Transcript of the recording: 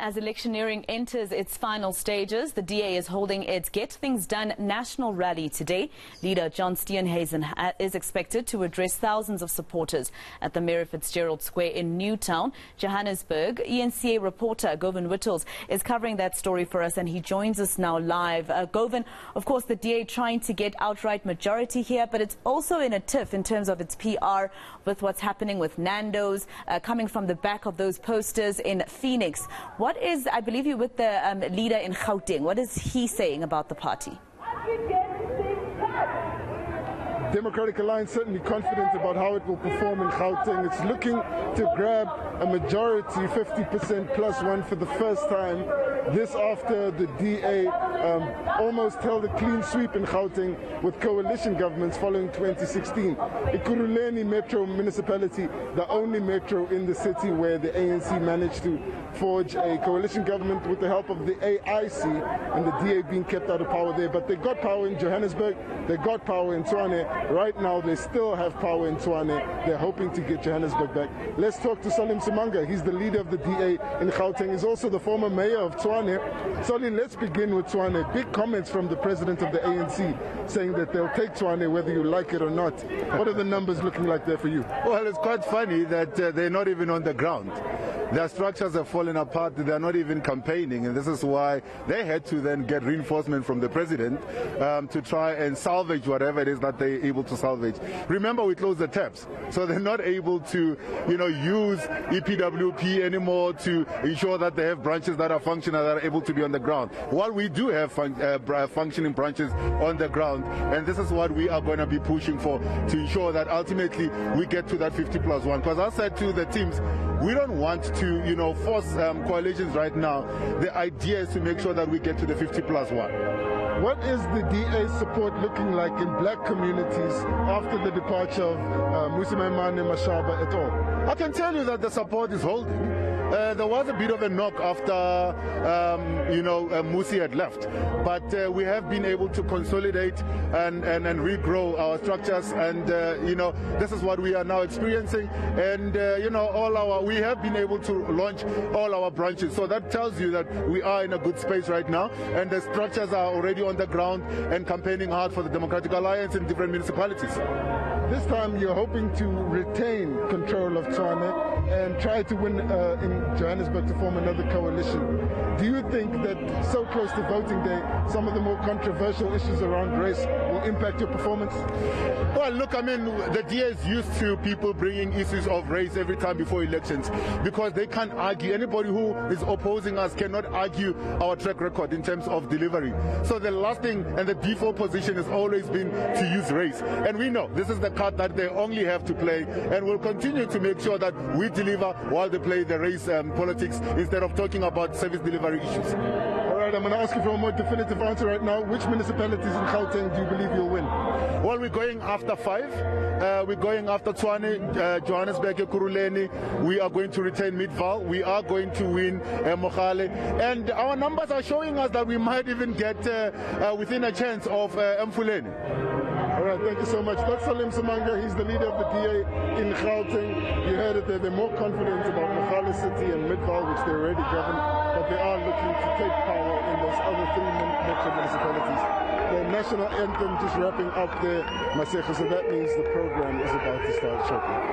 As electioneering enters its final stages, the DA is holding its Get Things Done national rally today. Leader John Steenhuisen is expected to address thousands of supporters at the Mary Fitzgerald Square in Newtown, Johannesburg. eNCA reporter Govan Whittles is covering that story for us, and he joins us now live. Govan, of course, the DA trying to get outright majority here, but it's also in a tiff in terms of its PR with what's happening with Nando's coming from the back of those posters in Phoenix. What is, I believe you're with the leader in Gauteng. What is he saying about the party? Democratic Alliance certainly confident about how it will perform in Gauteng. It's looking to grab a majority, 50% plus one for the first time. This after the DA almost held a clean sweep in Gauteng with coalition governments following 2016. Ekurhuleni Metro Municipality, the only metro in the city where the ANC managed to forge a coalition government with the help of the AIC, and the DA being kept out of power there. But they got power in Johannesburg, they got power in Tshwane. Right now they still have power in Tshwane. They're hoping to get Johannesburg back. Let's talk to Solly Msimanga. He's the leader of the DA in Gauteng. He's also the former mayor of Tshwane. Solly, let's begin with Tshwane. Big comments from the president of the ANC saying that they'll take Tshwane whether you like it or not. What are the numbers looking like there for you? Well, it's quite funny that they're not even on the ground. Their structures have fallen apart. They're not even campaigning, and this is why they had to then get reinforcement from the president to try and salvage whatever it is that they're able to salvage. Remember, we closed the taps, so they're not able to, use EPWP anymore to ensure that they have branches that are functional, that are able to be on the ground. While we do have functioning branches on the ground, and this is what we are going to be pushing for, to ensure that ultimately we get to that 50+1. Because I said to the teams, we don't want to, force coalitions right now. The idea is to make sure that we get to the 50+1. What is the DA's support looking like in black communities after the departure of Mashaba et al.? I can tell you that the support is holding. There was a bit of a knock after, Musi had left, but we have been able to consolidate and regrow our structures, and this is what we are now experiencing, and we have been able to launch all our branches, so that tells you that we are in a good space right now, and the structures are already on the ground and campaigning hard for the Democratic Alliance in different municipalities. This time you're hoping to retain control of Tshwane and try to win in Johannesburg to form another coalition. Do you think that so close to voting day, some of the more controversial issues around race will impact your performance? Well, look, the DA is used to people bringing issues of race every time before elections because they can't argue. Anybody who is opposing us cannot argue our track record in terms of delivery. So the last thing and the default position has always been to use race. And we know this is the card that they only have to play, and we'll continue to make sure that we deliver while they play the race politics instead of talking about service delivery issues. All right, I'm going to ask you for a more definitive answer right now. Which municipalities in Gauteng do you believe you'll win? Well, we're going after 5. We're going after Tshwane, Johannesburg, Ekurhuleni. We are going to retain Midvaal. We are going to win Mogale. And our numbers are showing us that we might even get within a chance of Mfuleni. All right, thank you so much. That's Solly Msimanga. He's the leader of the DA in Gauteng. You heard it there. They're more confident about Mogale City and Midvaal, which they already govern, but they are looking to take power in those other 3 metro municipalities. The national anthem just wrapping up there, Masejo, so that means the program is about to start shortly.